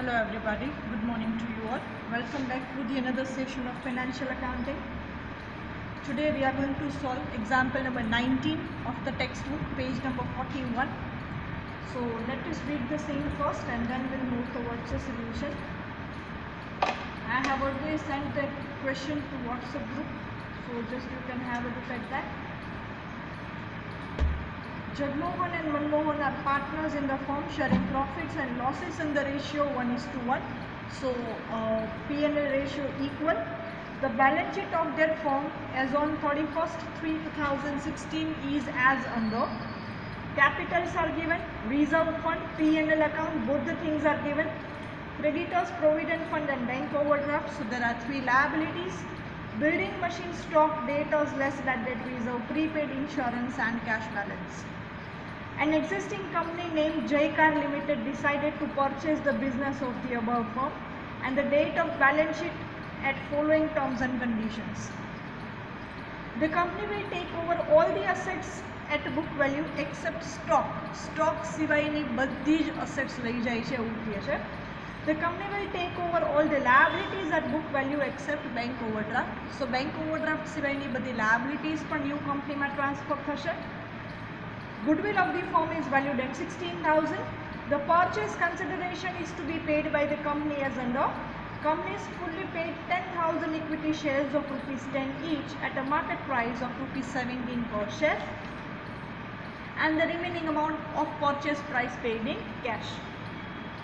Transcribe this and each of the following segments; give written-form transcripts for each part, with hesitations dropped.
Hello everybody, good morning to you all. Welcome back to the another session of financial accounting. Today we are going to solve example number 19 of the textbook, page number 41. So let us read the same first and then we'll move towards the solution. I have already sent the question to WhatsApp group, so just you can have a look at that. Jagmohan and Manmohan are partners in the firm, sharing profits and losses in the ratio 1:1. So P&L ratio equal. The balance sheet of their firm as on 31st/3/2016 is as under. Capitals are given, reserve fund, P&L account, both the things are given. Creditors, provident fund and bank overdraft. So there are three liabilities. Building machine stock, debtors less bad debt reserve, prepaid insurance and cash balance. An existing company named Jaycar Limited decided to purchase the business of the above firm and the date of balance sheet at following terms and conditions. The company will take over all the assets at book value except stock. Stock સિવાયની બધી જ assets લઈ જાય છે એવું કહે છે. The company will take over all the liabilities at book value except bank overdraft. So bank overdraft સિવાયની બધી liabilities પણ new company માં transfer થશે. Goodwill of the firm is valued at 16,000. The purchase consideration is to be paid by the company as under. Company is fully paid 10,000 equity shares of ₹10 each at a market price of ₹17 per share, and the remaining amount of purchase price paid in cash.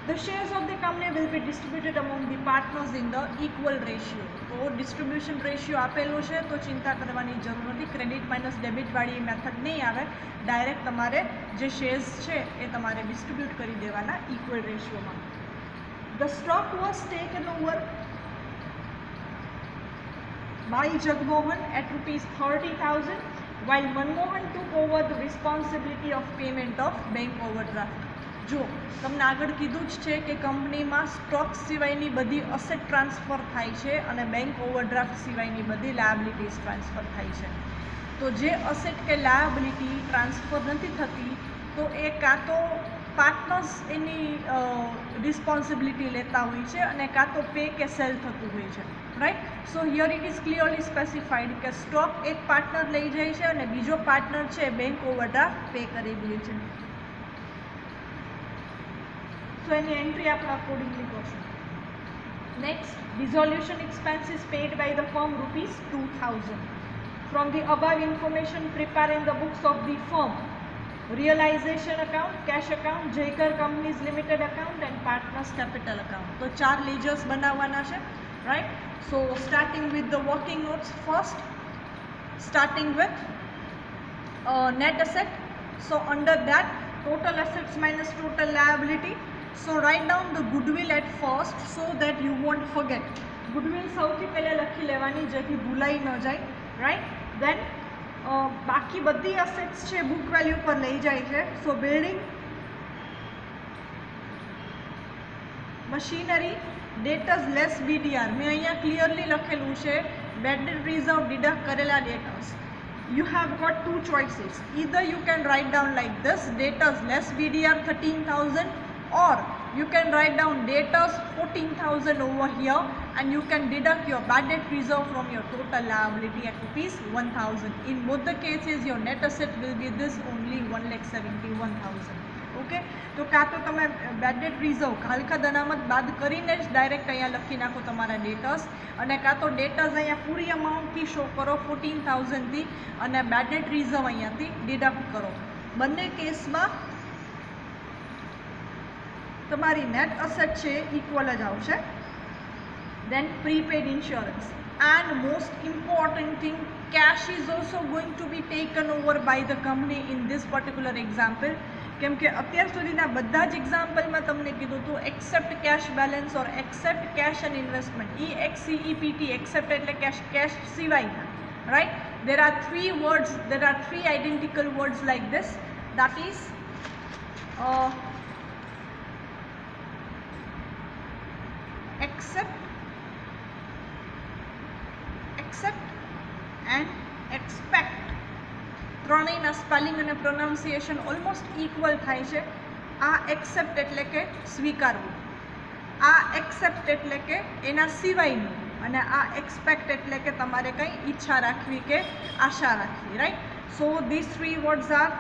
The shares of the company will be distributed among the partners in the equal ratio. तो distribution ratio આપેલો છે તો ચિંતા કરવાની જરૂર નથી. Credit minus debit વાળી method નહીં આવે, ડાયરેક્ટ તમારે જે શેર્સ છે એ તમારે ડિસ્ટ્રીબ્યુટ કરી દેવાના equal રેશિયોમાં. The stock was taken over by Jagmohan at ₹30,000 while Manmohan took over the responsibility of payment of bank overdraft. જો તમને આગળ કીધું જ છે કે કંપનીમાં સ્ટોક સિવાયની બધી અસેટ ટ્રાન્સફર થાય છે અને બેંક ઓવરડ્રાફ્ટ સિવાયની બધી લાયબિલિટીઝ ટ્રાન્સફર થાય છે. તો જે અસેટ કે લાયબિલિટી ટ્રાન્સફર નથી થતી તો એ કાં તો પાર્ટનર્સ એની રિસ્પોન્સિબિલિટી લેતા હોય છે અને કાં તો પે કે સેલ થતું હોય છે, right. So here it is clearly specified કે સ્ટોક એક પાર્ટનર લઈ જાય છે અને બીજો પાર્ટનર છે બેંક ઓવરડ્રાફ્ટ પે કરી દે છે. So any entry આપણે accordingly કરશું. Next, dissolution expenses paid by the firm ₹2,000. From the above information, prepare in the books of the firm realization account, cash account, Jaycar Companies Limited account and partners capital account. તો 4 ledgers બનાવવાના છે, right? So starting with the working notes first, starting with net asset. So under that, total assets minus total liability. So write down the goodwill at first so that you won't forget. Goodwill સૌથી પહેલા લખી લેવાની જેથી ભૂલાઈ ન જાય, right? Then બાકી બધી assets છે book value પર લઈ જાય છે. So building, machinery, debtors less BDR. મેં અહીંયા clearly લખેલું છે bad debt reserve deduct કરેલા debtors. You have got two choices. Either you can write down like this, debtors less BDR 13,000, or you can write down debtors 14,000 over here and you can deduct your bad debt reserve from your total liability at ₹1,000. In both the cases your net asset will be this only 1,71,000. Okay, તો કાં તો તમે bed date reserve ખાલખા અનામત બાદ કરીને જ direct અહીંયા લખી નાખો તમારા ડેટર્સ, અને કાં તો ડેટર્સ અહીંયા પૂરી અમાઉન્ટથી શો કરો 14,000થી અને બેડ ડેટ રિઝર્વ અહીંયાથી ડિડક્ટ કરો. બંને કેસમાં તમારી નેટ અસેટ છે ઇક્વલ જ આવશે. Then prepaid insurance, and most important thing, cash is also going to be taken over by the company in this particular example. કેમ કે અત્યાર સુધીના બધા જ એક્ઝામ્પલમાં તમને કીધું હતું except cash balance or except cash and investment. EXCEPT except એટલે કેશ, કેશ સિવાયના, right. There are three words, there are three identical words like this, that is accept and expect. ત્રણેયના સ્પેલિંગ અને પ્રોનાઉન્સિએશન ઓલમોસ્ટ ઇક્વલ થાય છે. આ accept એટલે કે સ્વીકારવું, आ एक्सेप्ट एटले के एना सिवायनु અને આ expect એટલે કે તમારે કંઈ ઈચ્છા રાખવી કે આશા રાખવી, right. So this three words R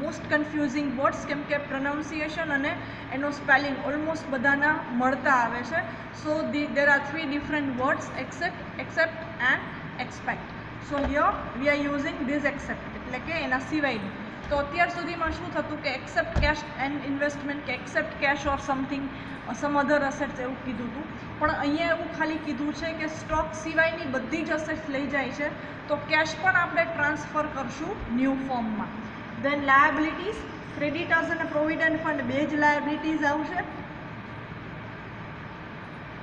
most confusing words, કેમ કે પ્રોનાઉન્સિએશન અને એનો સ્પેલિંગ ઓલમોસ્ટ બધાના મળતા આવે છે. So there are three different words, accept and expect. So here we are using this accept એટલે કે એના સિવાયનું. તો અત્યાર સુધીમાં શું થતું કે એક્સેપ્ટ કેશ એન્ડ ઇન્વેસ્ટમેન્ટ કે except cash or something some other assets એવું કીધું હતું, પણ અહીંયા એવું ખાલી કીધું છે કે સ્ટોક સિવાયની બધી જ અસેટ્સ લઈ જાય છે તો કેશ પણ આપણે ટ્રાન્સફર કરશું ન્યૂ ફોર્મમાં. દેન લાયબિલિટીઝ, ક્રેડિટર્સ અને પ્રોવિડન્ટ ફંડ બે જ લાયબિલિટીઝ આવશે,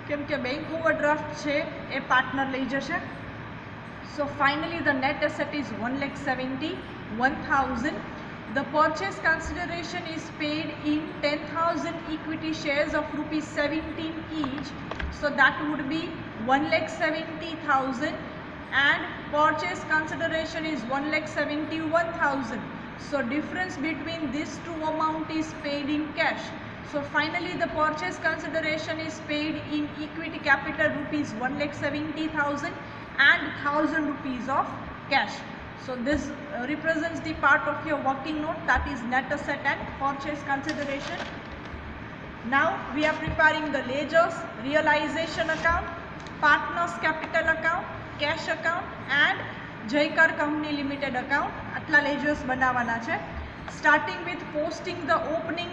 કેમ કે બેંક ઓવરડ્રાફ્ટ છે એ પાર્ટનર લઈ જશે. So finally the net asset is 1,71,000. The purchase consideration is paid in 10,000 equity shares of rupees 17 each. So that would be 1,70,000 and purchase consideration is 1,71,000. So difference between these two amount is paid in cash. So finally the purchase consideration is paid in equity capital rupees 1,70,000 and 1,000 rupees of cash. So this represents the part of your working note, that is net asset and purchase consideration. Now we are preparing the ledgers, realization account, partners capital account, cash account and Jaykar Company Limited account. આટલા ledgers બનાવવાના છે. Starting with posting the opening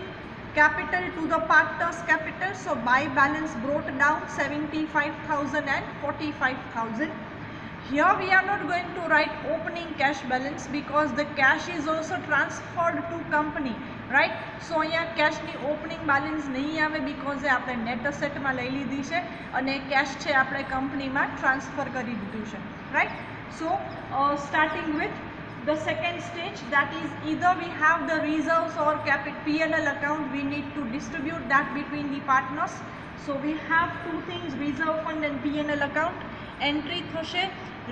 capital to the partners capital. So by balance brought down 75,000 and 45,000. Here we are not going to write opening cash balance because the cash is also transferred to company, right? So અહીંયા cash ની opening balance નહીં આવે because આપણે net asset માં લઈ લીધી છે અને cash છે આપણે કંપનીમાં transfer કરી દીધું છે, right? So starting with the second stage, that is either we have the reserves or P&L account, we need to distribute that between the partners. So we have two things, reserve fund and P&L account. Entry થશે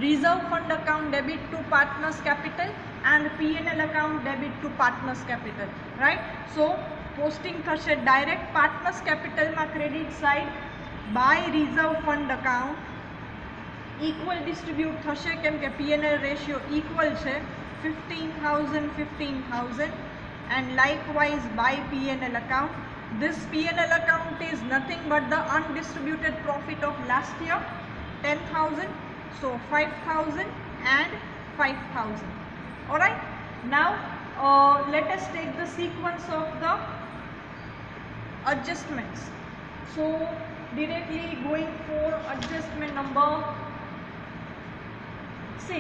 reserve fund account debit to partners capital and P&L account debit to partners capital, right? So posting થશે direct partners capital માં credit side by reserve fund account, equal distribute થશે કેમ કે P&L ratio equal છે 15,000 and likewise by P&L account. This P&L account is nothing but the undistributed profit of last year, 10,000. So 5,000 and 5,000. Alright. Now let us take the sequence of the adjustments. So directly going for adjustment number 6.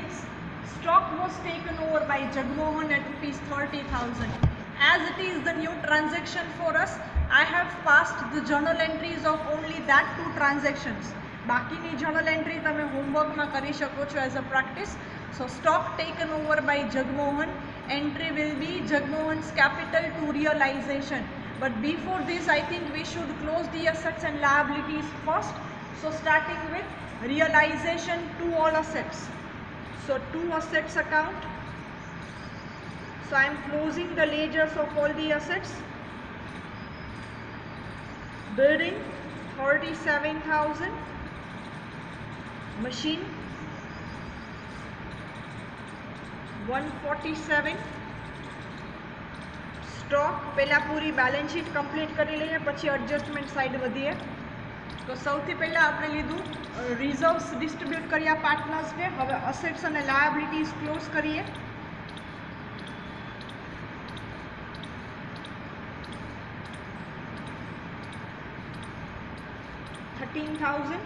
Stock was taken over by Jagmohan at rupees 30,000. As it is the new transaction for us, I have passed the journal entries of only that two transactions. બાકીની journal entry તમે હોમવર્કમાં કરી શકો છો as a practice. So stock taken over by Jagmohan, entry will be Jagmohan's capital to realization. But before this, I think we should close the assets and liabilities first. So starting with realization to all assets. So to assets account. So I am closing the ledgers of all the assets. Building 37,000. Machine 147. Stock પહેલાં પૂરી balance sheet complete કરી લઈએ પછી adjustment side વધીએ. તો સૌથી પહેલાં આપણે લીધું રિઝર્વ્સ ડિસ્ટ્રીબ્યુટ કર્યા પાર્ટનર્સને. હવે અસેટ્સ અને લાયબિલિટીઝ ક્લોઝ કરીએ. $13,000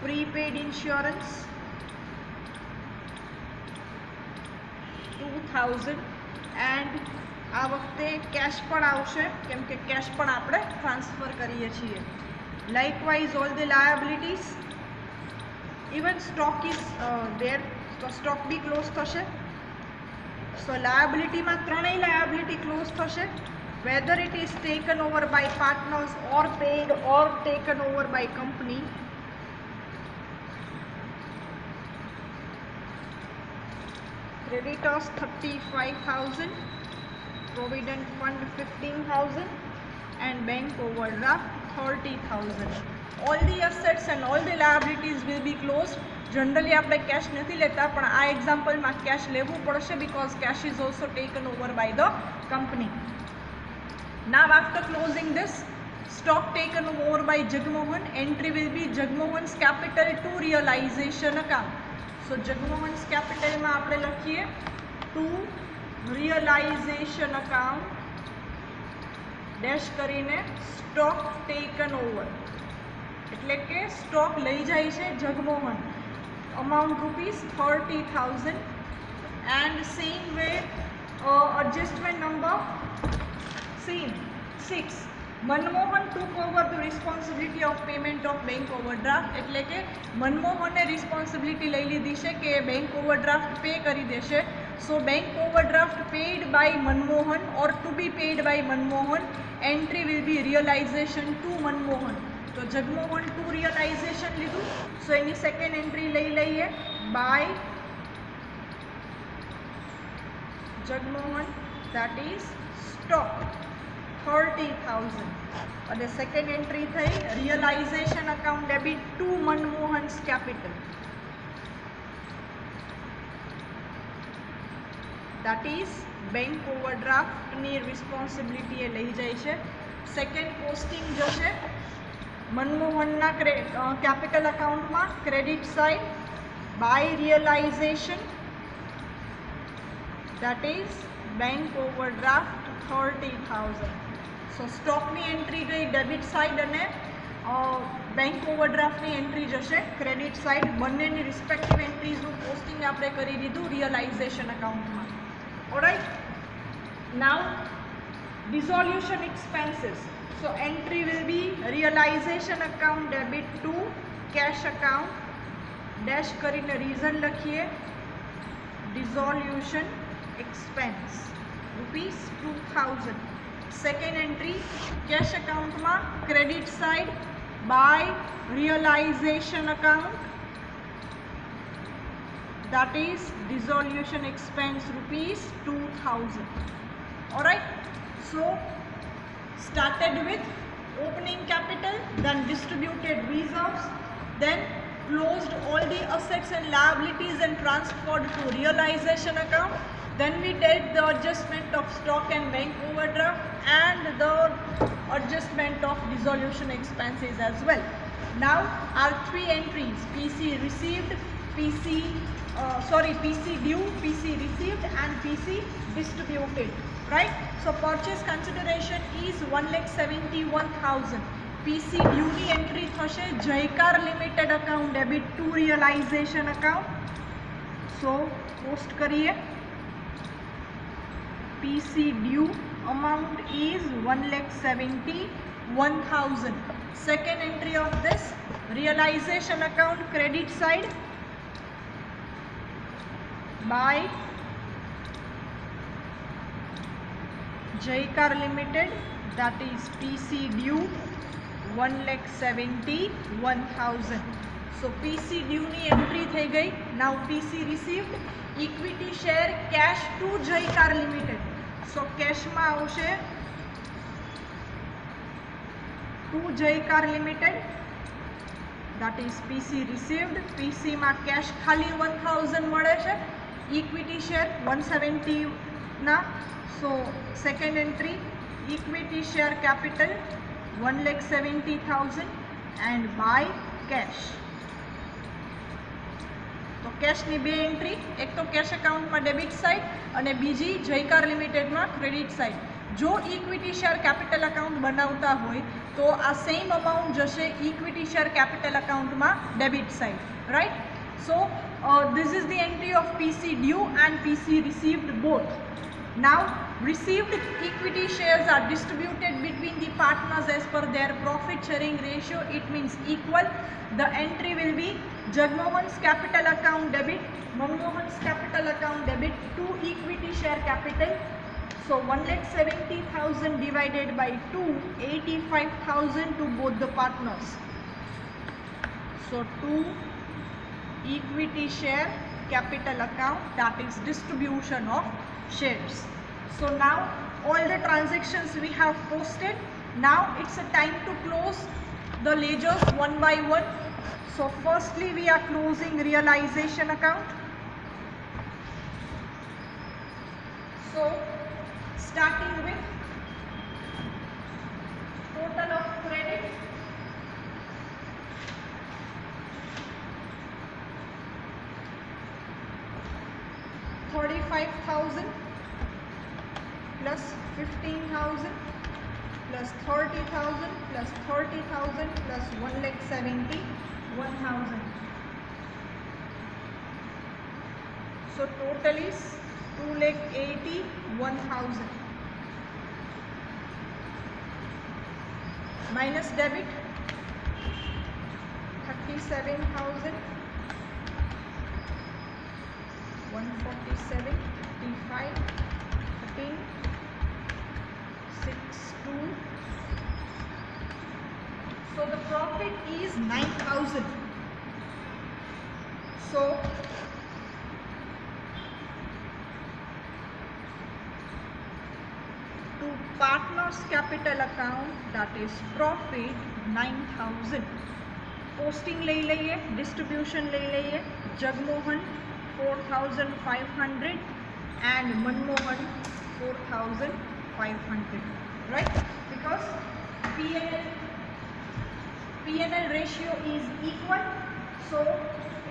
prepaid insurance, 2,000 and આ વખતે કેશ પણ આવશે કેમ કે કેશ પણ આપણે ટ્રાન્સફર કરીએ છીએ. Likewise all the liabilities, even stock is there, તો સ્ટોક બી ક્લોઝ થશે. સો લાયબિલિટીમાં ત્રણેય લાયબિલિટી ક્લોઝ થશે, whether it is taken over by partners or paid or taken over by company. Creditors 35,000, provident fund 15,000 and bank overdraft 30,000. All the assets and all the liabilities will be closed. Generally આપણે cash નથી લેતા, પણ આ એક્ઝામ્પલમાં cash લેવું પડશે because cash is also taken over by the company. Now after closing this, stock taken over by Jagmohan, entry will be Jagmohan's capital to realization account. So Jagmohan's capital માં આપણે લખીએ to realization account dash કરીને stock taken over, એટલે કે stock લઈ જાય છે Jagmohan. amount rupees 30,000 and same way adjustment number same 6. Manmohan took over the responsibility of payment of bank overdraft, એટલે કે મનમોહને રિસ્પોન્સિબિલિટી લઈ લીધી છે કે બેંક ઓવરડ્રાફ્ટ પે કરી દેશે. So bank overdraft paid by Manmohan or to be paid by Manmohan, entry will be realization to Manmohan. So Jagmohan to realization લીધું, so એની second entry લઈ લઈએ by Jagmohan, that is stock 30,000. અને second entry થઈ realization account debit to Manmohan's capital, that is bank overdraft ની responsibility એ લઈ જાય છે. સેકન્ડ પોસ્ટિંગ જશે મનમોહનના કેપિટલ અકાઉન્ટમાં credit side by realisation, that is bank overdraft 30,000. So સ્ટોકની એન્ટ્રી ગઈ ડેબિટ સાઇડ અને બેંક ઓવરડ્રાફ્ટની એન્ટ્રી જશે ક્રેડિટ સાઇડ. બંનેની રિસ્પેક્ટિવ એન્ટ્રીઝનું પોસ્ટિંગ આપણે કરી દીધું રિયલાઇઝેશન અકાઉન્ટમાં. Alright, now dissolution expenses. So entry will be realization account debit to cash account dash કરીને reason લખીએ dissolution expense rupees 2,000. second entry cash account માં credit side by realization account, that is dissolution expense rupees 2,000. Alright, so started with opening capital, then distributed reserves, then closed all the assets and liabilities and transferred to realization account. Then we did the adjustment of stock and bank overdraft and the adjustment of dissolution expenses as well. Now our three entries: PC received, PC due, PC received and PC distributed, right? So purchase consideration is 1,71,000. PC due ની entry થશે જયકાર limited account debit to realization account. So post કરીએ PC due amount is 1,71,000. second entry of this realization account credit side by Jaykar Limited, that is PC due 1,71,000. So PC due ની entry થઈ ગઈ. Now PC received, equity share cash to Jaykar Limited. So cash માં આવશે to Jaykar Limited, that is PC received. PC માં cash ખાલી 1,000 મળે છે, equity share 170 ના. So second entry equity share capital 1,70,000 and by cash. તો કેશની બે entry, એક તો કેશ એકાઉન્ટમાં ડેબિટ સાઇડ અને બીજી જયકાર લિમિટેડમાં ક્રેડિટ સાઇડ. જો ઇક્વિટી શેર કેપિટલ અકાઉન્ટ બનાવતા હોય તો આ સેમ અમાઉન્ટ જશે ઇક્વિટી શેર કેપિટલ અકાઉન્ટમાં debit side, right? So this is the entry of PC due and PC received both. Now received equity shares are distributed between the partners as per their profit sharing ratio. It means equal. The entry will be Jagmohan's capital account debit, Manmohan's capital account debit to equity share capital. So 1,70,000 divided by 2, 85,000 to both the partners. So to equity share capital account, that is distribution of shares. So now all the transactions we have posted. Now it's a time to close the ledgers one by one. So firstly we are closing realization account. So starting with total of credit, $35,000 plus 15,000 plus 30,000 plus 30,000 plus 1,71,000. So total is 2,81,000. Minus debit 37,000, 147, 55, 13, 62. So the profit is 9,000. So to partners capital account, that is profit 9,000. Posting ले लइए, distribution ले लइए, Jagmohan 4,500 and Manmohan 4,500, right? Because P&L ratio is equal, so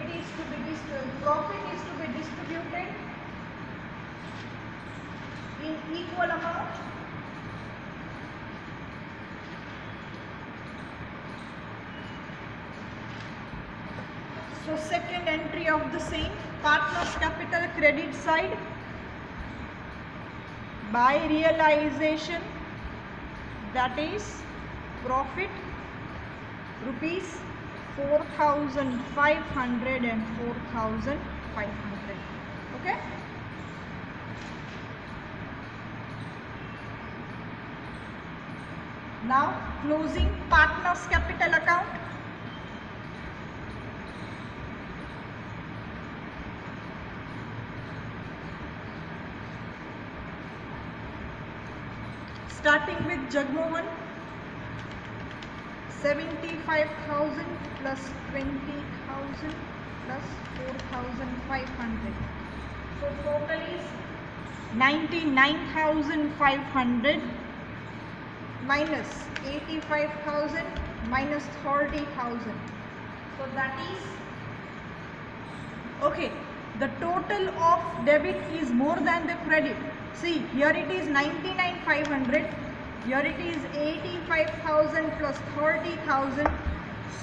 it is to be profit is to be distributed in equal amount. So second entry of the same, partners capital credit side, by realization, that is profit rupees 4,500 and 4,500. Okay. Now closing partners capital account. Starting with Jagmohan, 75,000 plus 20,000 plus 4,500. So total is 99,500 minus 85,000 minus 30,000. So that is okay. The total of debit is more than the credit. See, here it is 99,500, here it is 85,000 plus 30,000,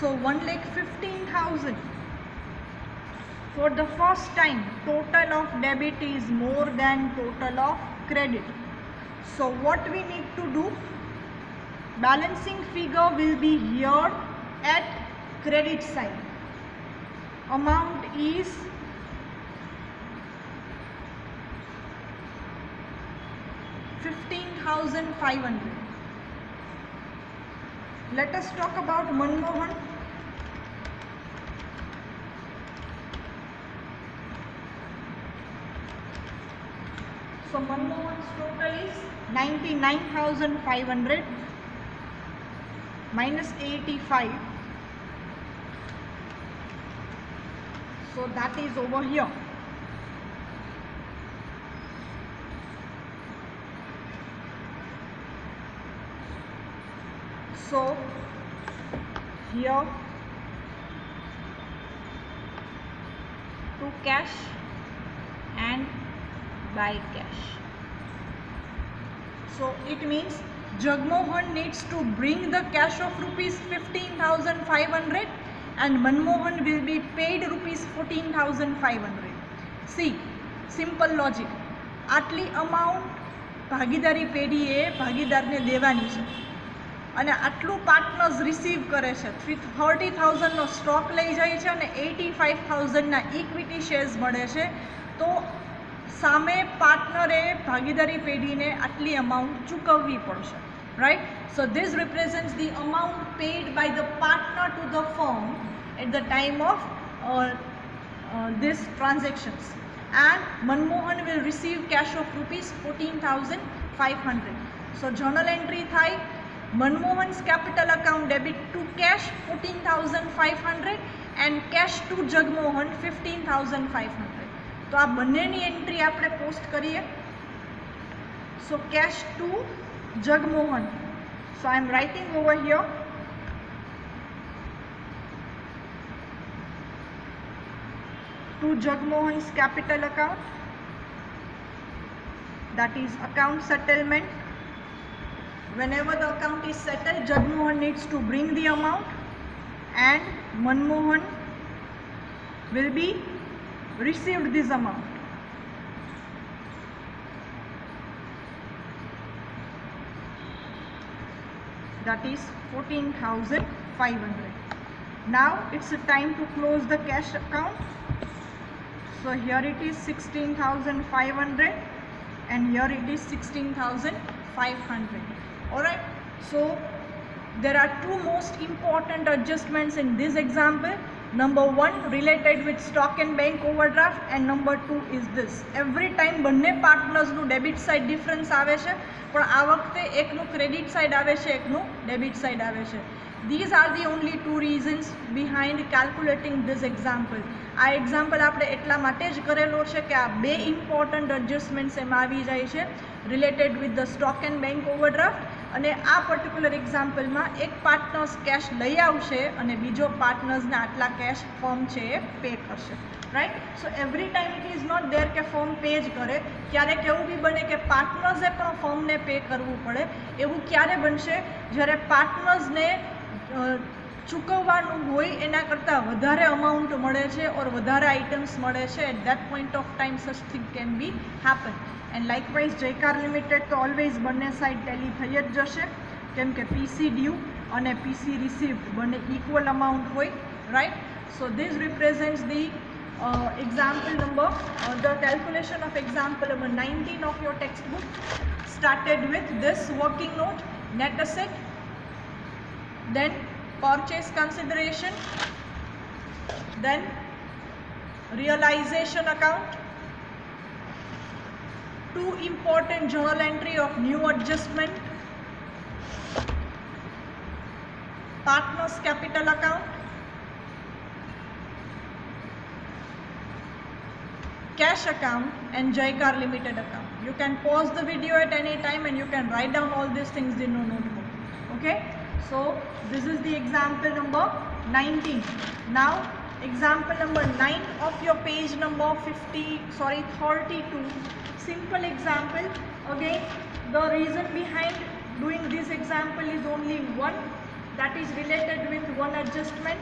so 1,15,000. For the first time, total of debit is more than total of credit. So what we need to do? Balancing figure will be here at credit side. Amount is 15,500. Let us talk about Manmohan. So Manmohan's total is 99,500 minus 85. So that is over here. So here to cash and by cash. So it means Jagmohan needs to bring the cash of rupees 15,500 and Manmohan will be paid rupees 14,500. See, simple logic. આટલી amount ભાગીદારી પેઢીએ ભાગીદારને દેવાની છે અને આટલું partners receive કરે છે. 30,000નો stock લઈ જાય છે અને 85,000ના ઇક્વિટી શેર્સ મળે છે. તો સામે પાર્ટનરે ભાગીદારી પેઢીને આટલી અમાઉન્ટ ચૂકવવી પડશે, right? So this represents the amount paid by the partner to the firm at the time of these transactions, and Manmohan will receive cash of rupees 14,500. So journal entry થાય Manmohan's capital account debit to cash 14,500 and cash to Jagmohan 15,500. तो आ बन्नेनी entry आपणे post करिए. So cash to Jagmohan. So I am writing over here. To Jagmohan's capital account, that is account settlement. Whenever the account is settled, Jagmohan needs to bring the amount and Manmohan will be received this amount. That is 14,500. Now it's a time to close the cash account. So here it is 16,500 and here it is 16,500. Alright, so there are two most important adjustments in this example. Number one related with stock and bank overdraft, and number two is this. Every time બંને partners નું debit side difference આવે છે, પણ આ વખતે એકનું credit side આવે છે, એકનું debit side આવે છે. These are the only two reasons behind calculating this example. આ example આપણે એટલા માટે જ કરેલો છે કે આ બે important adjustments એમાં આવી જાય છે related with the stock and bank overdraft. અને આ પર્ટિક્યુલર એક્ઝામ્પલમાં એક પાર્ટનર્સ કેશ લઈ આવશે અને બીજો પાર્ટનર્સને આટલા કેશ ફર્મ છે એ પે કરશે. Right, so every time it is not there કે ફર્મ પે જ કરે. ક્યારેક એવું બી બને કે પાર્ટનર્સે પણ ફર્મને પે કરવું પડે. એવું ક્યારે બનશે? જ્યારે પાર્ટનર્સને ચૂકવવાનું હોય એના કરતાં વધારે અમાઉન્ટ મળે છે ઓર વધારે આઇટમ્સ મળે છે. At that point of time such thing can be happen. And likewise Jaykar limited તો ઓલવેઝ બંને સાઇડ ટેલી થઈ જ જશે, કેમ કે પીસી ડ્યુ અને પીસી રિસીવ્ડ બંને ઇક્વલ અમાઉન્ટ હોય. Right, so this represents the example number, the calculation of example number 19 of your textbook, started with this working note, net asset, then purchase consideration, then realization account, two important journal entry of new adjustment, partners capital account, cash account and Jayakar Limited account. You can pause the video at any time and you can write down all these things in your notebook. Okay, so this is the example number 19. Now example number 9 of your page number 32. Simple example. Again, the reason behind doing this example is only one, that is related with one adjustment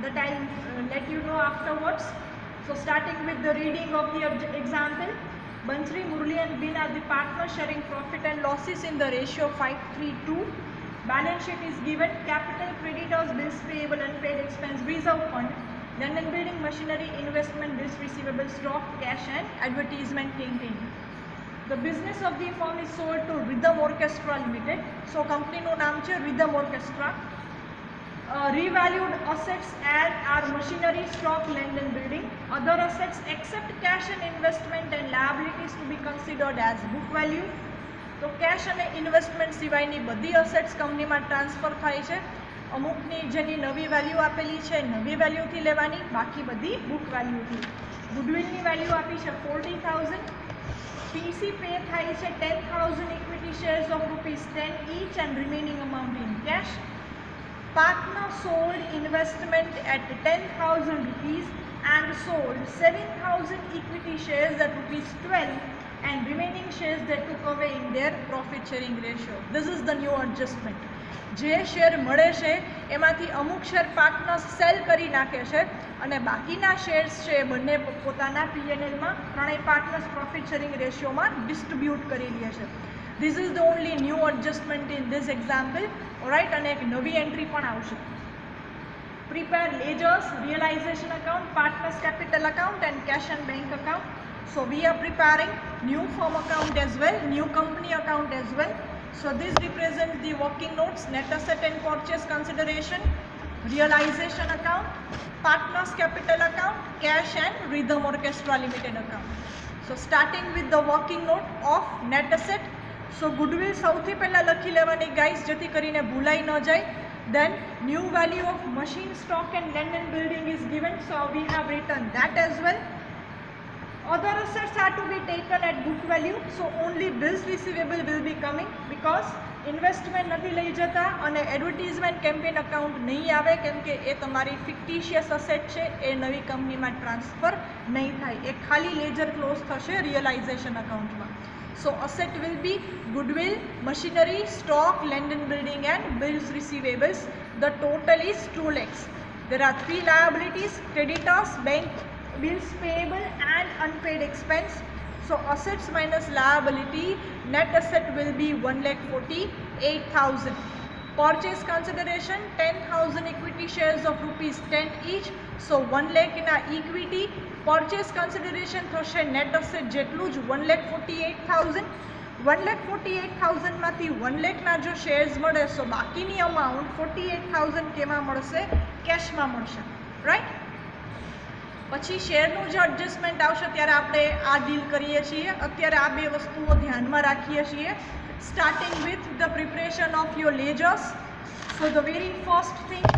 that I'll let you know afterwards. So starting with the reading of the example, Bansri, Murli and Bin are the partners sharing profit and losses in the ratio 5:3:2. Balance sheet is given. Capital, creditors, bills payable, unpaid expense, reserve fund, land and building, machinery, investment, bills receivable, stock, cash and advertisement campaign. The business of the firm is sold to Rhythm Orchestra Limited. So company no naam છે Rhythm Orchestra. Revalued assets are machinery, stock, land and building. Other assets except cash and investment and liabilities to be considered as book value. તો cache અને investment સિવાયની બધી assets કંપનીમાં transfer થાય છે. અમુકની જેની નવી વેલ્યુ આપેલી છે નવી વેલ્યુથી લેવાની, બાકી બધી બુક વેલ્યુથી. ગુડવિલની વેલ્યુ આપી છે 40,000. પીસી પે થાય છે 10,000 equity shares of ₹10 each and remaining amount in cash. Partner sold investment at 10,000 rupees and sold 7,000 equity shares at ₹12 and remaining shares they took away in their profit sharing ratio. This is the new adjustment. જે share મળે છે એમાંથી અમુક share partners cell કરી નાખે છે અને બાકીના શેર્સ છે બંને પોતાના પીએનએલમાં ત્રણેય પાર્ટનર્સ પ્રોફિટ શેરિંગ રેશિયોમાં ડિસ્ટ્રીબ્યુટ કરી લે છે. This is the only new adjustment in this example. Alright, અને એક નવી એન્ટ્રી પણ આવશે. Prepare ledgers, realization account, partners capital account and cash and bank account. So we are preparing new firm account as well, new company account as well. So this represents the working notes, net asset and purchase consideration, realization account, partners capital account, cash and Rhythm Orchestra Limited account. So starting with the working note of net asset, so goodwill સૌથી પહેલા લખી લેવાની guys, જેથી કરીને ભૂલાઈ ન જાય. Then new value of machine stock and land and building is given, so we have written that as well. Other assets are to be taken at book value, so only bills receivable will be coming because investment નથી લઈ જતા અને advertisement campaign account નહીં આવે, કેમ કે એ તમારી ફિક્ટિશિયસ asset છે, એ નવી કંપનીમાં ટ્રાન્સફર નહીં થાય, એ ખાલી લેજર ક્લોઝ થશે રિયલાઇઝેશન અકાઉન્ટમાં. So asset will be goodwill, machinery, stock, land and building and bills receivables. The total is 2 lakhs. There are 3 liabilities: creditors, bank bills payable and unpaid expense. So assets minus liability, net asset will be 1,48,000. Purchase consideration 10,000 equity shares of rupees 10 each. So 1 lakh in our equity. Purchase consideration thoshe net asset jetlu જ 1,48,000. 1,48,000 માંથી 1 lakh ના જો shares મળે, so બાકીની amount 48,000 કેમાં મળશે? કેશમાં મળશે, રાઈટ? પછી શેરનું જે એડજસ્ટમેન્ટ આવશે ત્યારે આપણે આ ડીલ કરીએ છીએ. અત્યારે આ બે વસ્તુઓ ધ્યાનમાં રાખીએ છીએ. Starting with the preparation of your ledgers. So the very first thing,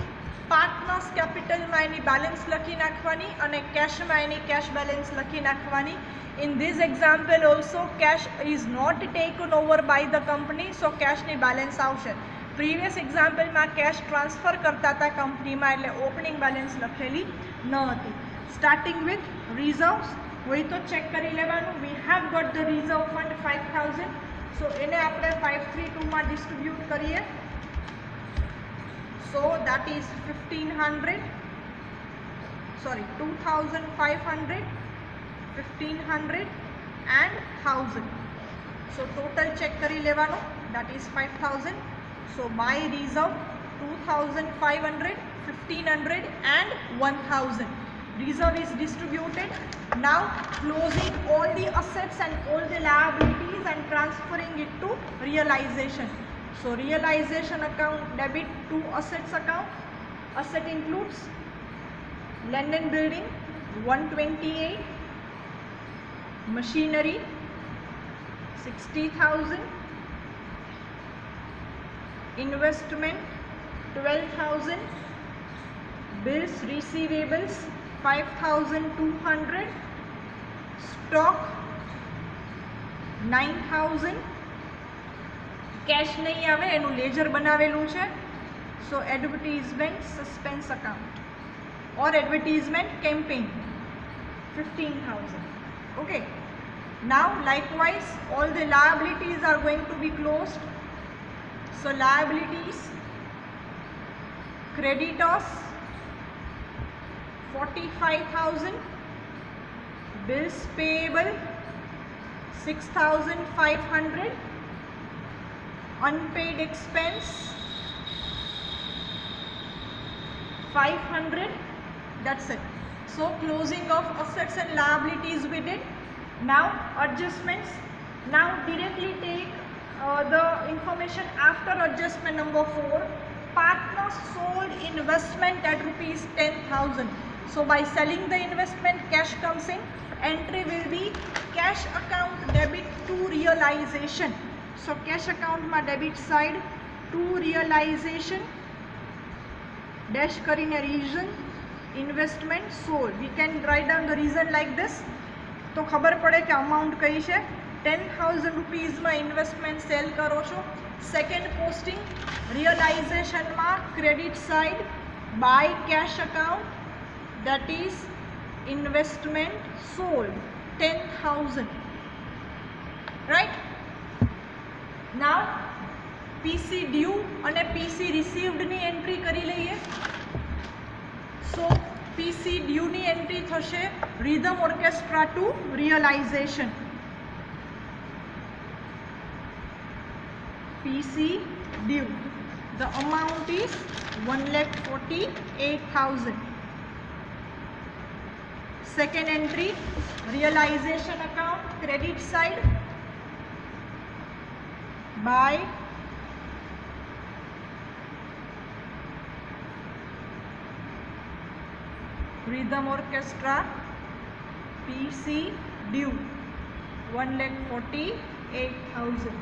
partners કેપિટલમાં એની બેલેન્સ લખી નાખવાની અને કેશમાં એની કેશ બેલેન્સ લખી નાખવાની. In this example also cash is not taken over by the company, so કેશની balance આવશે. Previous એક્ઝામ્પલમાં કેશ ટ્રાન્સફર કરતા હતા કંપનીમાં, એટલે ઓપનિંગ બેલેન્સ લખેલી ન હતી. Starting with reserves, હોય તો ચેક કરી લેવાનું. We have got the reserve fund 5,000, so એને આપણે 532 માં ડિસ્ટ્રીબ્યુટ કરીએ. So that is 1,500, sorry 2,500, 1,500 and 1,000. So total check કરી લેવાનું, that is 5,000. So by reserve 2,500, 1,500 and 1,000. Reserve is distributed. Now closing all the assets and all the liabilities and transferring it to realization. So realization account debit to assets account. Asset includes land and building 128, machinery 60,000, investment 12,000, bills receivables 5,200, stock 9,000, cash નહીં આવે, એનું ledger બનાવેલું છે. So advertisement suspense account or advertisement campaign 15,000. Okay, now likewise all the liabilities are going to be closed. So liabilities, creditors 45,000, bills payable 6,500, unpaid expense 500. That's it. So closing of assets and liabilities we did. Now adjustments. Now directly take the information after adjustment number 4. Partners sold investment at rupees 10,000. So by selling the investment, cash comes in. Entry will be cash account debit to realization. So cash account ma debit side to realization dash karine reason investment sold. We can write down the reason like this, to khabar pade ke amount kai છે. 10,000 rupees માં investment sell કરો છો. Second posting realisation માં credit side by cash account, that is investment sold 10,000, right? Now PC due અને PC received ની entry કરી લઈએ. So PC due ની એન્ટ્રી થશે Rhythm Orchestra to realization. PC due, the amount is 1,48,000. Second entry, realization account, credit side by Rhythm Orchestra, PC due 1,48,000.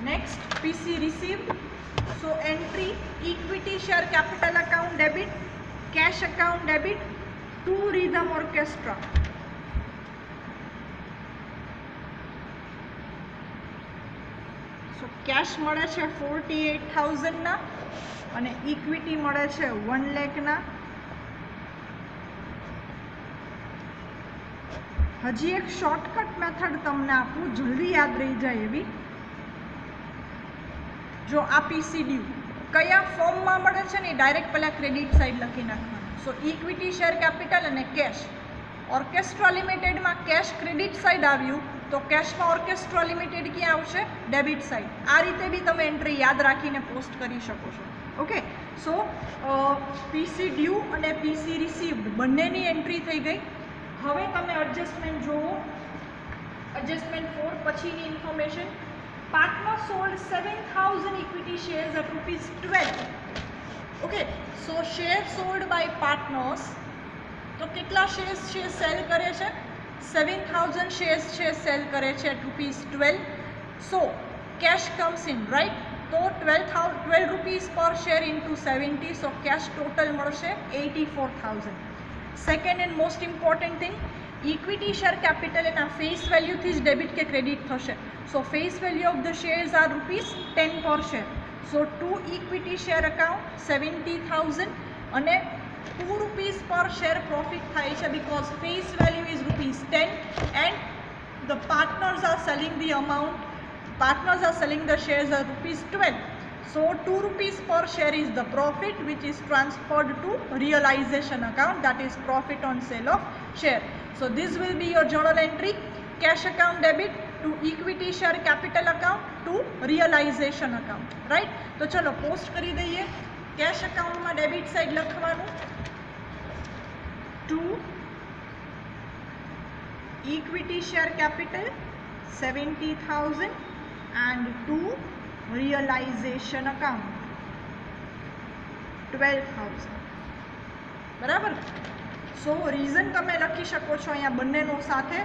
Next, PC received. So entry equity share capital account debit, cash account debit to Rhythm Orchestra. So cash મળે છે 48,000 ના અને equity મળે છે 1 લાખ ના. હજી એક shortcut method તમને આપું, જલ્દી યાદ રહી જાય એવી. જો આ પીસી ડ્યુ કયા ફોર્મમાં મળે છે ને ડાયરેક્ટ પહેલાં ક્રેડિટ સાઇડ લખી નાખવાનું. સો ઇક્વિટી શેર કેપિટલ અને કેશ. ઓર્કેસ્ટ્રા લિમિટેડમાં કેશ ક્રેડિટ સાઇડ આવ્યું તો કેશમાં ઓર્કેસ્ટ્રા લિમિટેડ ક્યાં આવશે? Debit side. આ રીતે બી તમે એન્ટ્રી યાદ રાખીને પોસ્ટ કરી શકો છો. ઓકે, સો પીસી ડ્યુ અને પીસી રિસીવ્ડ બંનેની એન્ટ્રી થઈ ગઈ. હવે તમે એડજસ્ટમેન્ટ જુઓ. એડજસ્ટમેન્ટ 4 પછીની information. Partner sold 7,000 equity shares at ₹12. Okay, so share sold by partners. તો કેટલા શેર્સ છે સેલ કરે છે? 7,000 શેર્સ છે સેલ કરે છે at ₹12. So cash comes in, right? તો 12 rupees per share into 70, so cash total મળશે 84,000. Second and most important thing, equity share capital એના ફેસ વેલ્યુથી જ ડેબિટ કે ક્રેડિટ થશે. So face value of the shares are ₹10 per share. So to equity share account 70,000 અને ₹2 per share profit થાય છે because face value is ₹10 and the partners are selling the amount. Partners are selling the shares are ₹12. So ₹2 per share is the profit which is transferred to realization account, that is profit on sale of share. So this will be your journal entry. Cash account debit to equity share capital account to realization account, right? તો ચલો post કરી દઈએ. Cache અકાઉન્ટમાં debit side લખવાનું to equity share capital 70,000 and to realization account 12,000. બરાબર. સો reason તમે લખી શકો છો અહીંયા બંનેનો સાથે,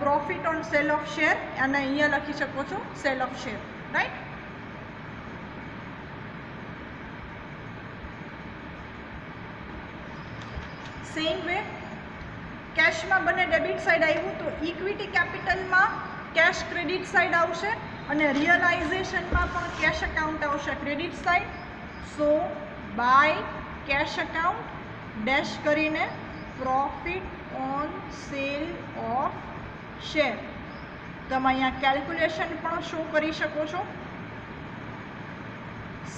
profit on sale of share અને અહીંયા લખી શકો છો sale of share, right? Same way કેશમાં બંને ડેબિટ સાઇડ આવ્યું તો ઇક્વિટી કેપિટલમાં કેશ ક્રેડિટ સાઇડ આવશે અને રિયલાઇઝેશનમાં પણ કેશ અકાઉન્ટ આવશે credit side. So by cash account dash કરીને profit on sale of share. તમે અહીંયા કેલ્ક્યુલેશન પણ શો કરી શકો છો.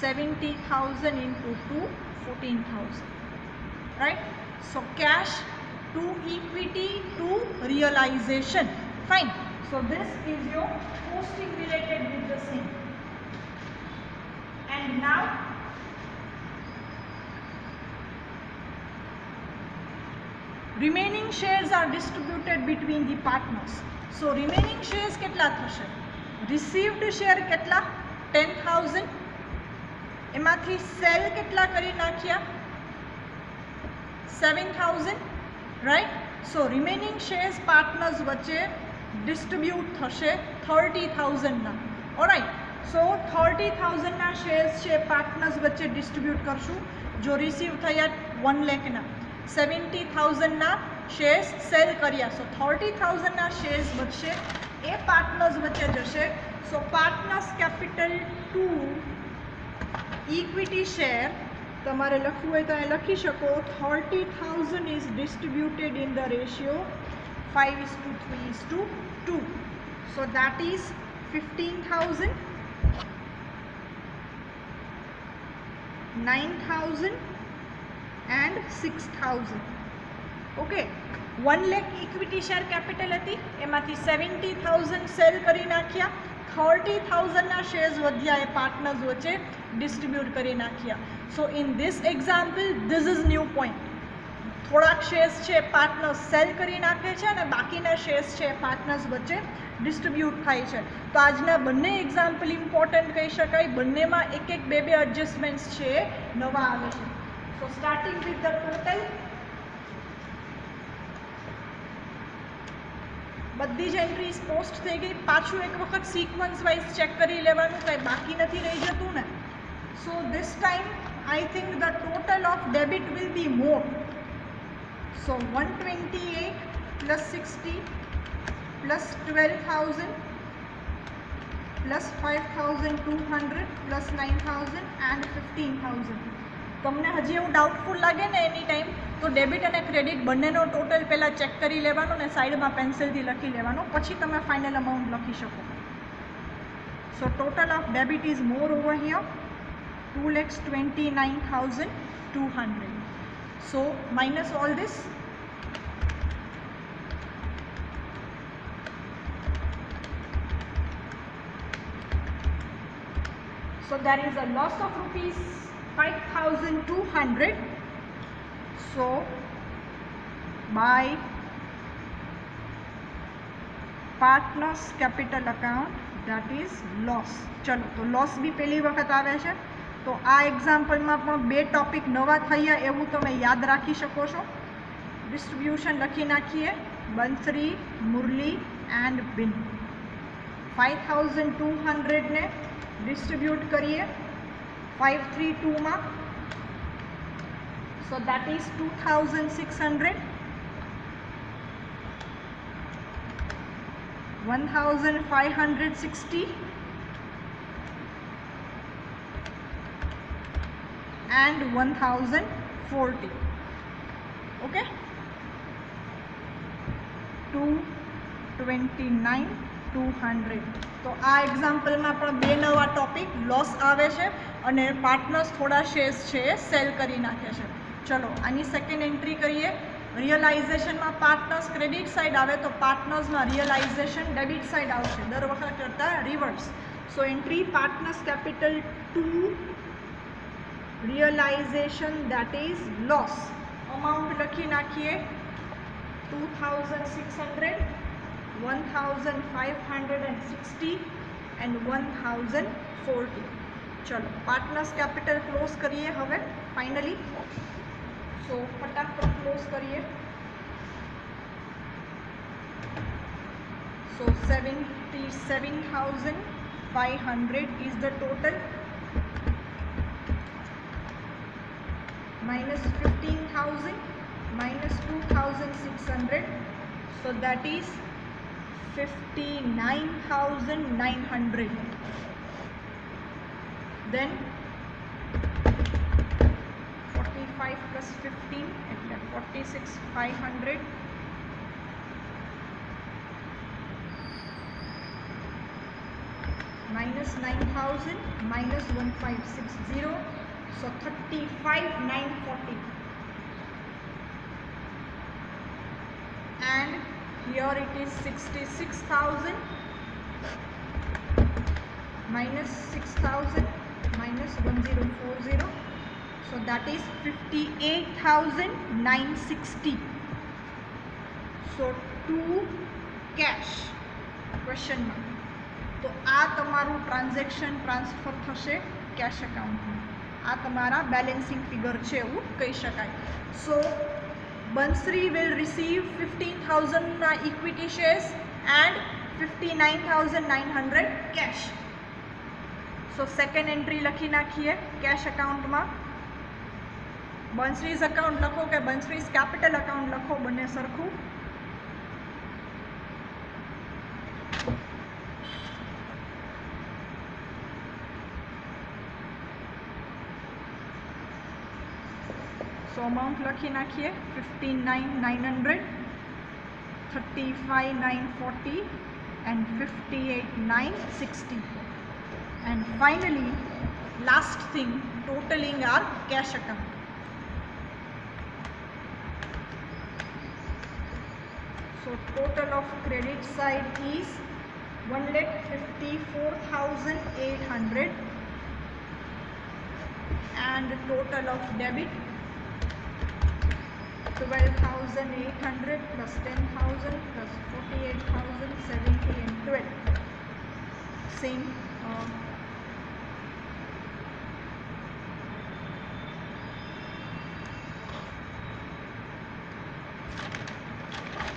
70,000 into 2, 14,000, right? So cash to equity to realization. Fine. So this is your posting related with the same. And now remaining shares are distributed between the partners. So remaining shares કેટલા થશે? received share કેટલા? 10,000. એમાંથી cell કેટલા કરી નાખ્યા? 7,000, right? So remaining shares partners વચ્ચે distribute થશે 30,000 ના. ઓલરાઇટ. સો 30,000 ના શેર્સ છે પાર્ટનર્સ વચ્ચે ડિસ્ટ્રીબ્યુટ કરશું. જો રિસીવ થયા 1 લાખ ના, 70,000 ના શેર્સ સેલ કર્યા. સો 30,000 ના શેર્સ વચ્ચે એ પાર્ટનર્સ વચ્ચે જશે. So partners capital to equity share તમારે લખવું હોય તો અહીં લખી શકો. 30,000 is distributed in the ratio 5:3:2. So that is 15,000, 9,000 and 6,000. Okay, 1 lakh equity share capital હતી, એમાંથી 70,000 સેલ કરી નાખ્યા. 30,000 ના શેર્સ વધ્યા એ પાર્ટનર્સ વચ્ચે ડિસ્ટ્રીબ્યુટ કરી નાખ્યા. સો in this example this is new point. થોડાક શેર્સ છે પાર્ટનર્સ સેલ કરી નાખે છે અને બાકીના શેર્સ છે પાર્ટનર્સ વચ્ચે ડિસ્ટ્રીબ્યુટ થાય છે. તો આજના બંને એક્ઝામ્પલ ઇમ્પોર્ટન્ટ કહી શકાય. બંનેમાં એક બે એડજસ્ટમેન્ટ્સ છે નવા આવે છે. સો સ્ટાર્ટિંગ વિથ ધ ટોટલ, બધી જ એન્ટ્રીઝ પોસ્ટ થઈ ગઈ. પાછું એક વખત સિક્વન્સ વાઇઝ ચેક કરી લેવાનું, કંઈ બાકી નથી રહી જતું ને. So this time I think the total of debit will be more. So 128 plus 60 plus 12,000 plus 5,200 plus 9,000 and 15,000. તમને હજી એવું ડાઉટફુલ લાગે ને એની ટાઈમ, તો ડેબિટ અને ક્રેડિટ બંનેનો ટોટલ પહેલાં ચેક કરી લેવાનો ને સાઈડમાં પેન્સિલથી લખી લેવાનો, પછી તમે ફાઇનલ અમાઉન્ટ લખી શકો. સો total of debit is more over here 2,29,200. So minus all this. So there is a loss of rupees 5,200. So by partners capital account, that is loss. ચલો તો લોસ બી પહેલી વખત આવે છે. તો આ એક્ઝામ્પલમાં પણ બે ટોપિક નવા થયા એવું તમે યાદ રાખી શકો છો. ડિસ્ટ્રીબ્યુશન લખી નાખીએ. બંસરી, મુરલી એન્ડ બિન. 5,200 ને ડિસ્ટ્રીબ્યુટ કરીએ 532 માં. So that is 2,600. 1,560 and 1,040. Okay, 229,200. તો આ એક્ઝામ્પલમાં પણ બે નવા ટોપિક લોસ આવે છે અને પાર્ટનર્સ થોડા શેર્સ છે એ સેલ કરી નાખે છે. ચલો આની સેકન્ડ એન્ટ્રી કરીએ. રિયલાઇઝેશનમાં પાર્ટનર્સ ક્રેડિટ સાઇડ આવે તો પાર્ટનર્સમાં રિયલાઇઝેશન ડેબિટ સાઇડ આવશે, દર વખત કરતાં reverse. So entry partners capital 2 realisation that is loss. Amount લખી નાખીએ 2,600, 1,560 and 1,040. ચલો પાર્ટનર્સ કેપિટલ ક્લોઝ કરીએ હવે ફાઇનલી. સો ફટાફટ ક્લોઝ કરીએ. સો 77,500 is the total, minus 15,000 minus 2,600. So that is 59,900. Then 45 plus 15 એટલે 46,500 minus 9,000 minus 1,560. So 35,940. And here it is 66,000 minus 6,000 minus 1,040. So that is 58,960. So to cash question mark. તો આ તમારું transaction transfer થશે cache એકાઉન્ટમાં. આ તમારા balancing figure છે એવું કહી શકાય. So Bansari will receive 15,000 equity shares and 59,900 cash. So second entry લખી નાખીએ કેશ એકાઉન્ટમાં. બંસરીઝ અકાઉન્ટ લખો કે બંસરીઝ કેપિટલ અકાઉન્ટ લખો, બંને સરખું. સો અમાઉન્ટ લખી નાખીએ 59,900, 35,940 and 58,960. And finally last thing, totaling our cash account. So total of credit side is 1,54,800 and total of debit 12,800 plus 10,000 plus 48,000, 70 and 12. Same.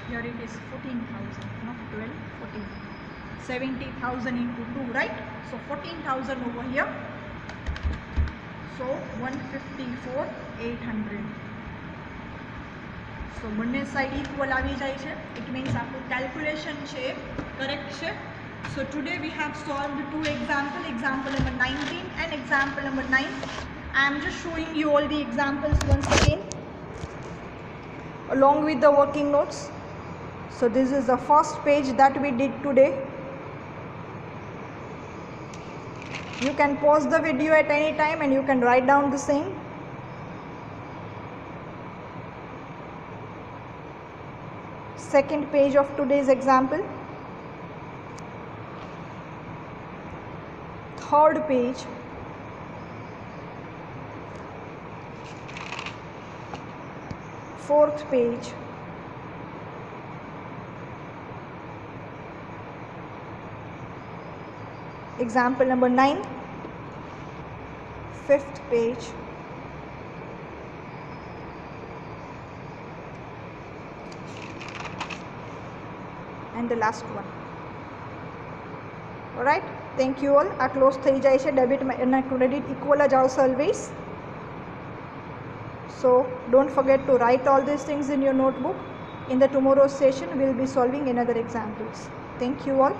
here it is 14,000, not 12, 14. 70,000 into 2, right? So 14,000 over here. So 154,800. So બંને side equal આવી જાય છે. It means આપણું calculation છે correct છે. So today we have solved two examples, example number 19 and example number 9. I am just showing you all the examples once again along with the working notes. So this is the first page that we did today. You can pause the video at any time and you can write down the same. Second page of today's example. Third page. Fourth page. Example number 9. Fifth page. And the last one. Alright, thank you all. આ close થઈ જાય છે. Debit અને credit equal જ આવશે always. So don't forget to write all these things in your notebook. In the tomorrow's session we will be solving another examples. Thank you all.